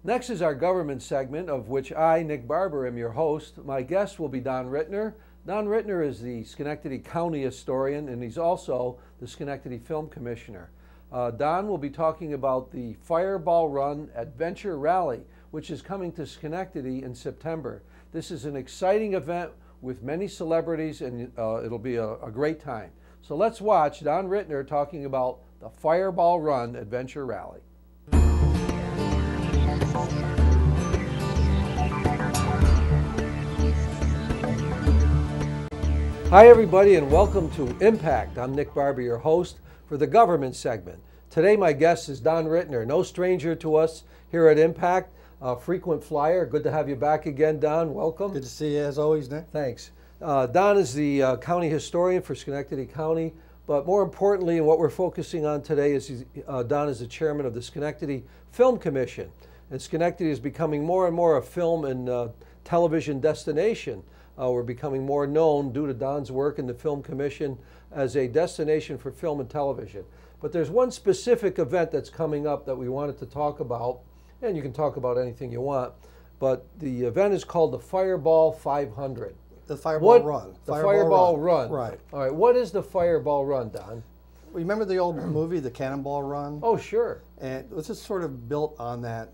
Next is our government segment, of which I, Nick Barber, am your host. My guest will be Don Rittner. Don Rittner is the Schenectady County historian, and he's also the Schenectady Film Commissioner. Don will be talking about the Fireball Run Adventure Rally, which is coming to Schenectady in September. This is an exciting event with many celebrities, and it'll be a great time. So let's watch Don Rittner talking about the Fireball Run Adventure Rally. Hi everybody, and welcome to Impact. I'm Nick Barber, your host for the government segment. Today my guest is Don Rittner, no stranger to us here at Impact, a frequent flyer. Good to have you back again, Don. Welcome. Good to see you as always, Nick. Thanks. Don is the county historian for Schenectady County, but more importantly, and what we're focusing on today is Don is the chairman of the Schenectady Film Commission. And Schenectady is becoming more and more a film and television destination. We're becoming more known due to Don's work in the Film Commission as a destination for film and television. But there's one specific event that's coming up that we wanted to talk about, and you can talk about anything you want, but the event is called the Fireball 500. The Fireball Run. The Fireball Run. Right. All right, what is the Fireball Run, Don? Remember the old movie, The Cannonball Run? Oh, sure. And it was just sort of built on that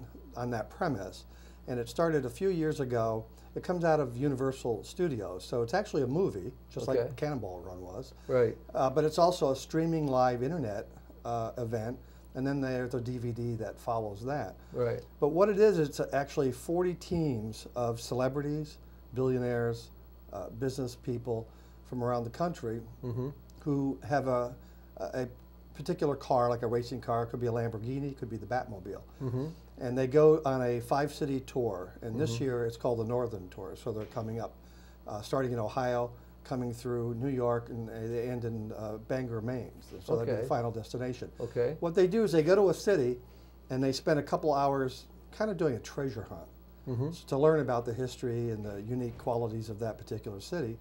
premise. And it started a few years ago. It comes out of Universal Studios, so it's actually a movie, just like the Cannonball Run was. Right. But it's also a streaming live internet event, and then there's a DVD that follows that. Right. But what it is, it's actually 40 teams of celebrities, billionaires, business people from around the country who have a particular car, like a racing car. It could be a Lamborghini, it could be the Batmobile. And they go on a 5-city tour, and this year it's called the Northern Tour. So they're coming up, starting in Ohio, coming through New York, and they end in Bangor, Maine. So that'll be the final destination. Okay. What they do is they go to a city, and they spend a couple hours kind of doing a treasure hunt to learn about the history and the unique qualities of that particular city.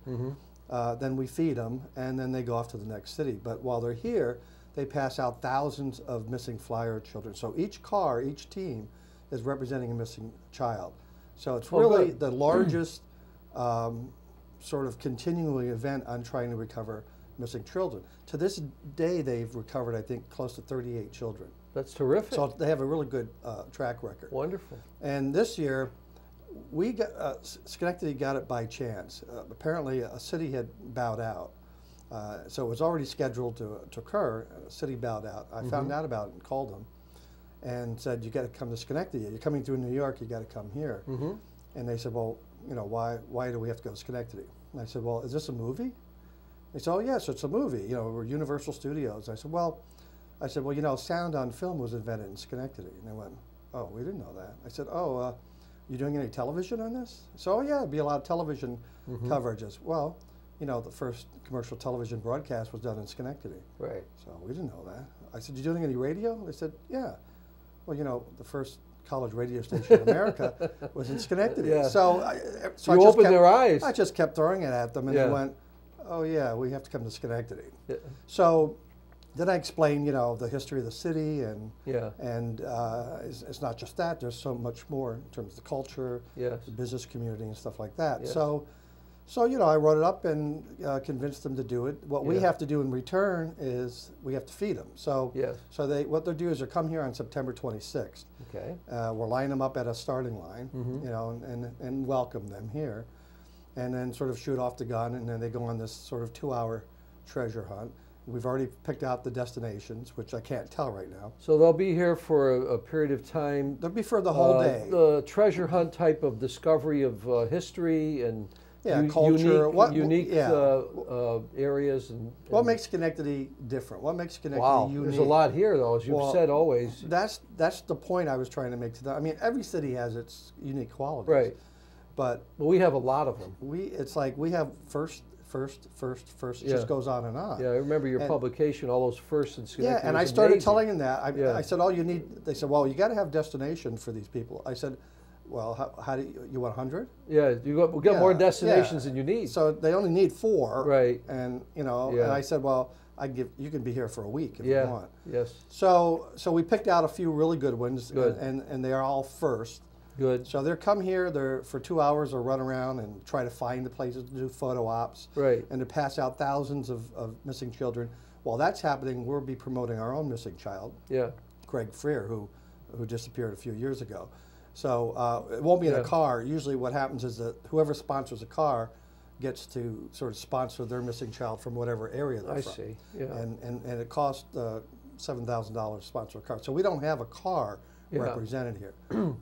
Then we feed them, and then they go off to the next city. But while they're here, they pass out thousands of missing flyer children. So each car, each team is representing a missing child. So it's really the largest sort of continuing event on trying to recover missing children. To this day, they've recovered, I think, close to 38 children. That's terrific. So they have a really good track record. Wonderful. And this year, we got, Schenectady got it by chance. Apparently, a city had bowed out. So it was already scheduled to occur. The city bowed out. I found out about it and called them and said, you got to come to Schenectady. You're coming through New York, you got to come here. And they said, well, you know, why do we have to go to Schenectady? And I said, well, is this a movie? They said, oh yes, it's a movie. You know, we're Universal Studios. I said, well, you know, sound on film was invented in Schenectady. And they went, oh, we didn't know that. I said, oh, you doing any television on this? So, oh yeah, there'd be a lot of television coverages. Well, you know, the first commercial television broadcast was done in Schenectady. Right. So we didn't know that. I said, you doing any radio? They said, yeah. Well, you know, the first college radio station in America was in Schenectady. Yeah. So you opened their eyes. I just kept throwing it at them, and they went, oh yeah, we have to come to Schenectady. Yeah. So then I explained, you know, the history of the city, and it's not just that. There's so much more in terms of the culture, the business community, and stuff like that. So, you know, I wrote it up and convinced them to do it. What we have to do in return is we have to feed them. So, what they'll do is they'll come here on September 26th. Okay. We'll line them up at a starting line, you know, and welcome them here, and then sort of shoot off the gun, and then they go on this sort of 2-hour treasure hunt. We've already picked out the destinations, which I can't tell right now. So they'll be here for a period of time. They'll be for the whole day. The treasure hunt type of discovery of history and culture, unique areas. And what makes Schenectady different? What makes Schenectady unique? There's a lot here, though, as you've said always. That's the point I was trying to make to them. I mean, every city has its unique qualities. Right. But we have a lot of them. It's like we have first. It just goes on and on. Yeah, I remember your publication, all those firsts in Schenectady. Yeah, and I started telling them that. I said, all you need, they said, well, you got to have destination for these people. I said, well, how do you want 100? Yeah, we'll get more destinations than you need. So they only need 4. Right. And, you know, and I said, well, you can be here for a week if Yeah. you want. Yes. So we picked out a few really good ones, Good. and they are all first. Good. So they're come here, they're for 2 hours, or run around and try to find the places to do photo ops, Right. and to pass out thousands of missing children. While that's happening, we'll be promoting our own missing child, Yeah. Craig Freer, who disappeared a few years ago. So it won't be in a car. Usually what happens is that whoever sponsors a car gets to sort of sponsor their missing child from whatever area they're from. I see. Yeah. And it costs $7,000 to sponsor a car. So we don't have a car represented here.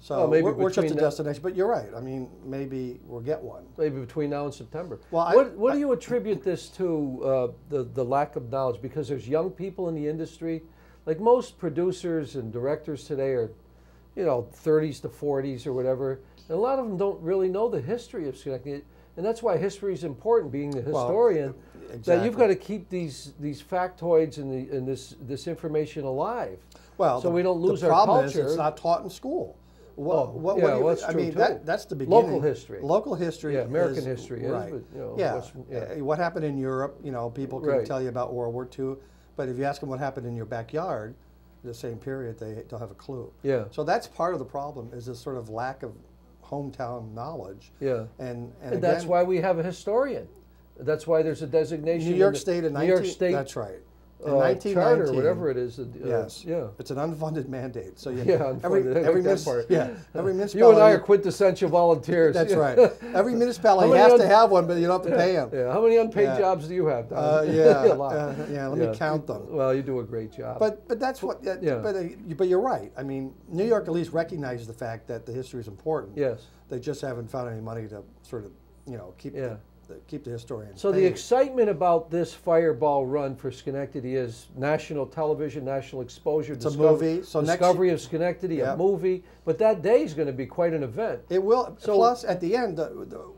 So well, maybe we're just a between destination. But you're right. I mean, maybe we'll get one. Maybe between now and September. Well, what do you attribute this to, the lack of knowledge? Because there's young people in the industry. Like most producers and directors today are, 30s to 40s or whatever. And a lot of them don't really know the history of Schenectady. And that's why history is important, being the historian. Exactly. That you've got to keep these factoids and this information alive. Well, so we don't lose our culture. The problem culture. is it's not taught in school. That's I true mean, too. that's the beginning. Local history. Local history. Yeah, American is, history is, right. but What happened in Europe? People can Right. tell you about World War II, but if you ask them what happened in your backyard, the same period, they don't have a clue. Yeah. So that's part of the problem, is this sort of lack of hometown knowledge. Yeah. And that's again, why we have a historian. That's why there's a designation. New York State in New York State. That's right. In Charter, whatever it is. Yes. Yeah. It's an unfunded mandate. So every municipality. You and I are quintessential volunteers. That's right. Every municipality has to have one, but you don't have to pay them. Yeah. How many unpaid jobs do you have, Don? A lot. Let me count them. Well, you do a great job. But that's what. But you're right. I mean, New York at least recognizes the fact that the history is important. Yes. They just haven't found any money to sort of keep the historians. So the excitement about this Fireball run for Schenectady is national television, national exposure. It's a movie. So Discovery of Schenectady, a movie. But that day is going to be quite an event. It will. So, plus, at the end,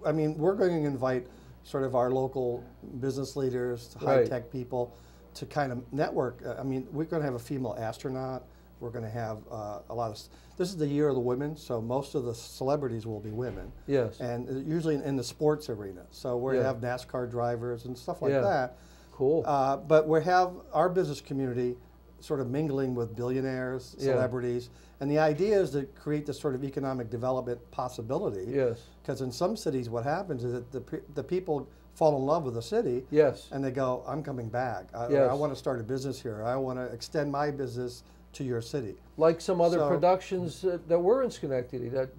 I mean, we're going to invite sort of our local business leaders, high-tech people, to kind of network. I mean, we're going to have a female astronaut. We're going to have a lot of. This is the year of the women, so most of the celebrities will be women. Yes. And usually in the sports arena. So we're going to have NASCAR drivers and stuff like that. Cool. But we have our business community sort of mingling with billionaires, celebrities. And the idea is to create this sort of economic development possibility. Yes. Because in some cities what happens is that the people fall in love with the city. Yes. And they go, I'm coming back. I want to start a business here. I want to extend my business to your city. Like some other productions that were in Schenectady that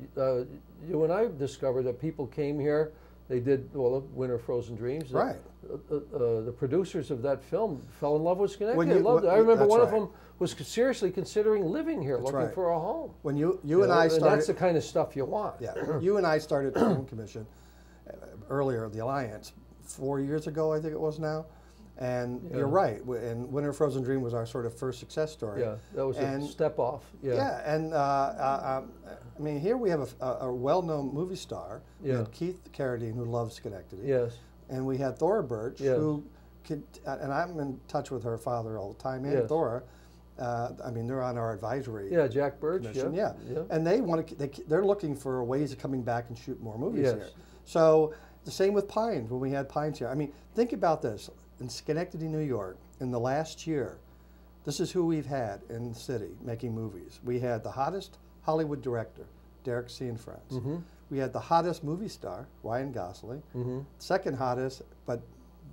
you and I discovered that people came here, they did, Winter Frozen Dreams. Right. The producers of that film fell in love with Schenectady. I remember one of them was seriously considering living here, looking for a home. When you and I started. That's the kind of stuff you want. Yeah. You and I started the Film Commission earlier, the Alliance, 4 years ago, I think it was now. And you're right. And Winter Frozen Dream was our sort of first success story. Yeah, that was a step off. Yeah. Yeah, and I mean, here we have a well-known movie star. We had Keith Carradine, who loves Schenectady. Yes. And we had Thora Birch, who could, and I'm in touch with her father all the time, and Thora. I mean, they're on our advisory. Yeah, Jack Birch. Commission. Yeah. And they want to. They're looking for ways of coming back and shoot more movies here. So the same with Pines, when we had Pines here. I mean, think about this. In Schenectady, New York, in the last year, this is who we've had in the city making movies. We had the hottest Hollywood director, Derek C. and Friends. We had the hottest movie star, Ryan Gosling. Second hottest, but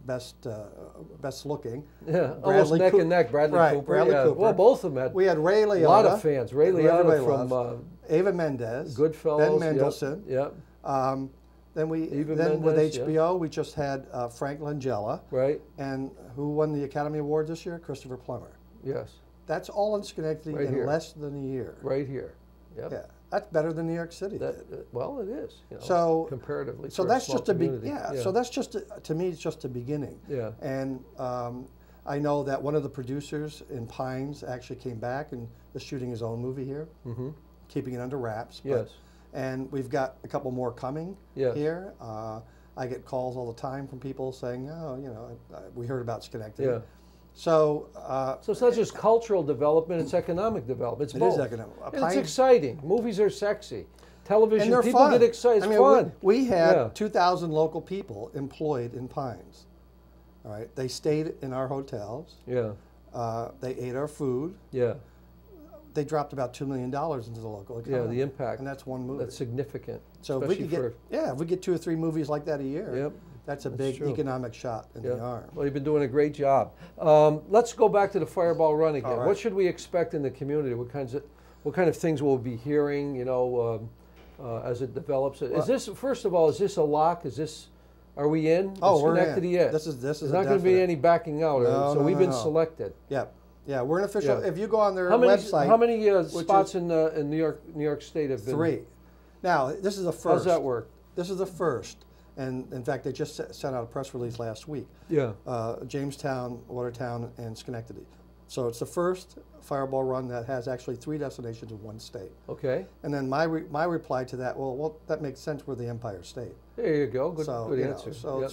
best looking. Yeah, almost neck and neck, Bradley Cooper. Bradley Cooper. Well, both of them had. We had Ray Liotta. A lot of fans. Ray Liotta from Ava Mendes. Goodfellas. Ben Mendelsohn. Yep. Then with HBO, we just had Frank Langella. Right. And who won the Academy Award this year? Christopher Plummer. Yes. That's all in Schenectady in less than a year. Right here. Yep. Yeah. That's better than New York City. Well, it is. So comparatively. So that's just So that's just to me, it's just a beginning. Yeah. And I know that one of the producers in Pines actually came back and is shooting his own movie here, keeping it under wraps. Yes. And we've got a couple more coming here. I get calls all the time from people saying, "Oh, we heard about Schenectady." Yeah. So, so it's not just cultural development; it's economic development. It's both. It is economic. And it's exciting. Movies are sexy. Television, and they're people fun. get excited. It's fun. We had 2,000 local people employed in Pines. All right, they stayed in our hotels. Yeah. They ate our food. Yeah. They dropped about $2 million into the local economy. Yeah, the impact. And that's one movie. That's significant. So if we could get, if we get 2 or 3 movies like that a year, yep, that's a big economic shot in the arm. Well, you've been doing a great job. Let's go back to the Fireball Run again. What should we expect in the community? What kind of things we'll be hearing, you know, as it develops? Is this, first of all, is this a lock? Are we in? Oh, we're Schenectady in. yet? This is There's not going to be any backing out. No, so we've been selected. Yep. Yeah, we're an official. If you go on their website, how many spots in New York State have been? 3. Now this is the first. How's that work? This is the first, and in fact, they just sent out a press release last week. Yeah. Jamestown, Watertown, and Schenectady. So it's the first Fireball Run that has actually 3 destinations in one state. Okay. And then my reply to that, well, that makes sense. We're the Empire State. There you go. Good answer. So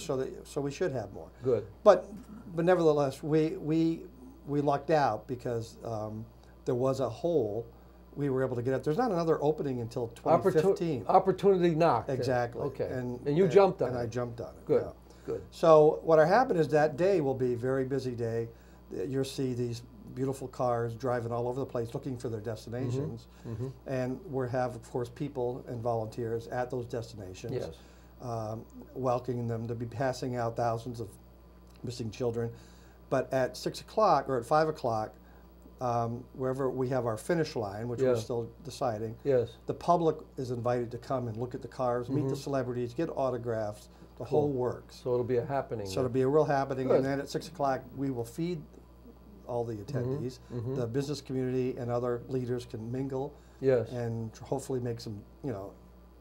we should have more. Good. But nevertheless, we lucked out because there was a hole. We were able to get it. There's not another opening until 2015. Opportunity knocked. Exactly. Okay. And you jumped on it. And I jumped on it. Good. Yeah. Good. So what happened is that day will be a very busy day. You'll see these beautiful cars driving all over the place looking for their destinations. Mm-hmm. And we'll have, of course, people and volunteers at those destinations. Yes. Welcoming them to be passing out thousands of missing children. But at 6 o'clock or at 5 o'clock, wherever we have our finish line, which we're still deciding, the public is invited to come and look at the cars, meet the celebrities, get autographs, the whole works. So it'll be a happening. So it'll be a real happening. And then at 6 o'clock, we will feed all the attendees. The business community and other leaders can mingle and hopefully make some,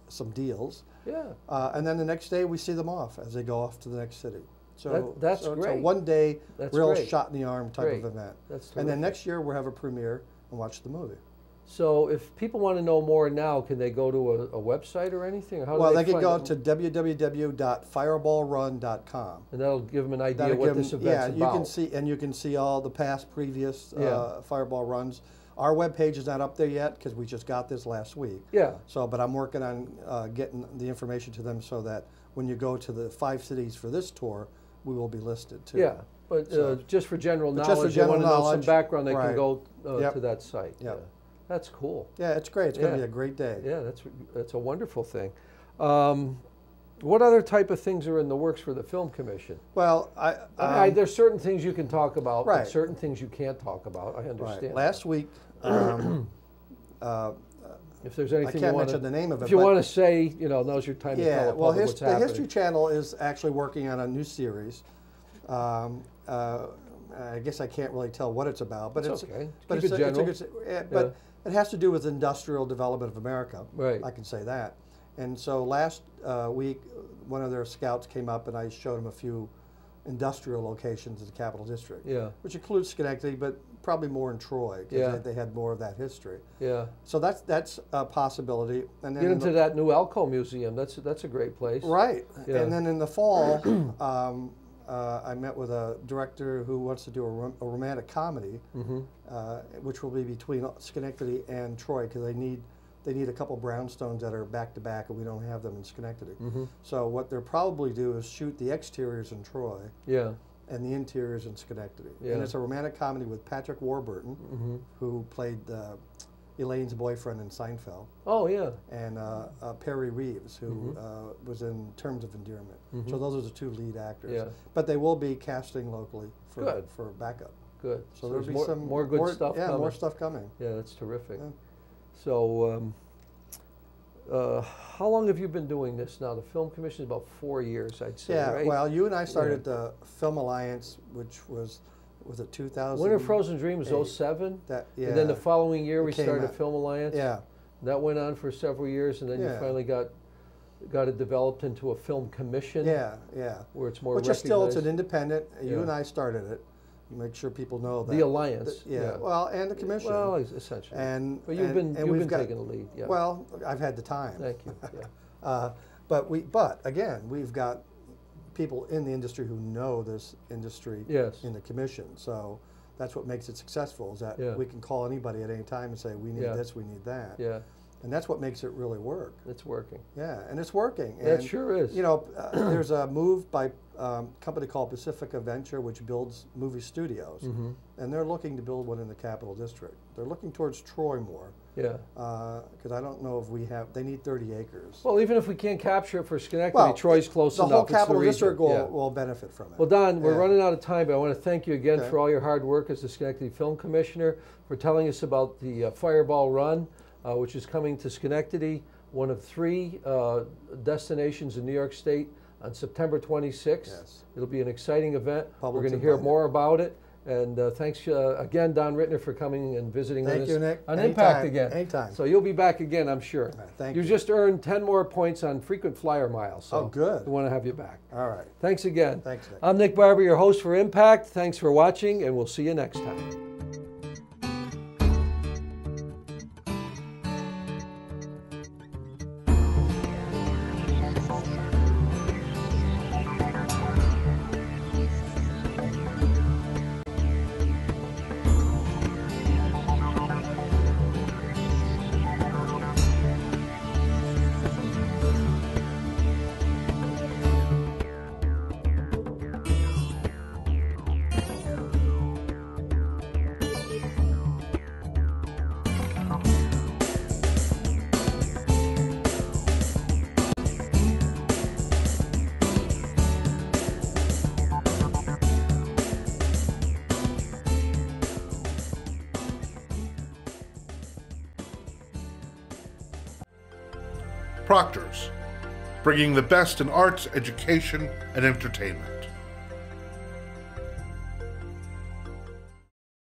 some deals. Yeah. And then the next day, we see them off as they go off to the next city. So that's great. It's a one-day, real shot in the arm type of event. That's terrific. And then next year we'll have a premiere and watch the movie. So if people want to know more now, can they go to a website or anything? Or how they can go to www.fireballrun.com. And that'll give them an idea what this event's about. You can see all the past, previous Fireball Runs. Our webpage is not up there yet because we just got this last week. Yeah. So, but I'm working on getting the information to them so that when you go to the 5 cities for this tour, we will be listed too. Yeah, but just for general knowledge, you want to know some background, they can go to that site. Yep. Yeah. That's cool. Yeah, it's great. It's going to be a great day. Yeah, that's a wonderful thing. What other type of things are in the works for the Film Commission? Well, there's certain things you can talk about, but certain things you can't talk about. I understand. Right. Last week, if there's anything I can't mention the name of it. If you want to say, now's your time to tell the public what's happening. The History Channel is actually working on a new series. I guess I can't really tell what it's about, but it's okay. But Keep it general. But it has to do with industrial development of America. Right. I can say that. And so last week, one of their scouts came up and I showed him a few industrial locations in the Capital District. Yeah. Which includes Schenectady, but probably more in Troy because they had more of that history. Yeah. So that's a possibility. And then get into that new Alco Museum. That's a great place. Right. Yeah. And then in the fall, I met with a director who wants to do a romantic comedy, which will be between Schenectady and Troy because they need a couple brownstones that are back to back, and we don't have them in Schenectady. So what they'll probably do is shoot the exteriors in Troy. Yeah. And the interiors in Schenectady. Yeah. And it's a romantic comedy with Patrick Warburton, who played Elaine's boyfriend in Seinfeld. Oh, yeah. And Perry Reeves, who was in Terms of Endearment. So those are the 2 lead actors. Yeah. But they will be casting locally for backup. Good. So there'll be some more good stuff coming. Yeah, more stuff coming. Yeah, that's terrific. Yeah. So how long have you been doing this now? The Film Commission is about 4 years, I'd say, right? Well, you and I started the Film Alliance, which was it 2000? Winter Frozen Dream was 07? And then the following year we started Film Alliance? Yeah. That went on for several years, and then you finally got it developed into a Film Commission? Yeah, yeah. Where it's more recognized? It's an independent. You and I started it. Make sure people know that. The Alliance. Well, and the Commission. Well, essentially. But you've been taking the lead. Yeah. Well, I've had the time. Thank you. Yeah. But again, we've got people in the industry who know this industry in the Commission. So that's what makes it successful, is that we can call anybody at any time and say, we need this, we need that. Yeah. And that's what makes it really work. It's working. Yeah, and it's working. And, It sure is. You know, there's a move by a company called Pacifica Venture, which builds movie studios, and they're looking to build one in the Capital District. They're looking towards Troy more. Yeah. Because I don't know if we have, they need 30 acres. Well, even if we can't capture it for Schenectady, Troy's close enough. The whole Capital region. District will benefit from it. Well, Don, we're running out of time, but I want to thank you again Okay. for all your hard work as the Schenectady Film Commissioner, for telling us about the Fireball Run, which is coming to Schenectady, one of 3 destinations in New York State on September 26th. Yes. It'll be an exciting event. Public's We're going to hear invited. more about it. And thanks again, Don Rittner, for coming and visiting with us. Thank you, Nick. On Anytime. Impact again. Anytime. So you'll be back again, I'm sure. Thank you. you. Just earned 10 more points on frequent flyer miles. So Oh, good. we want to have you back. All right. Thanks again. Thanks, Nick. I'm Nick Barber, your host for Impact. Thanks for watching, and we'll see you next time. Proctors, bringing the best in arts, education, and entertainment.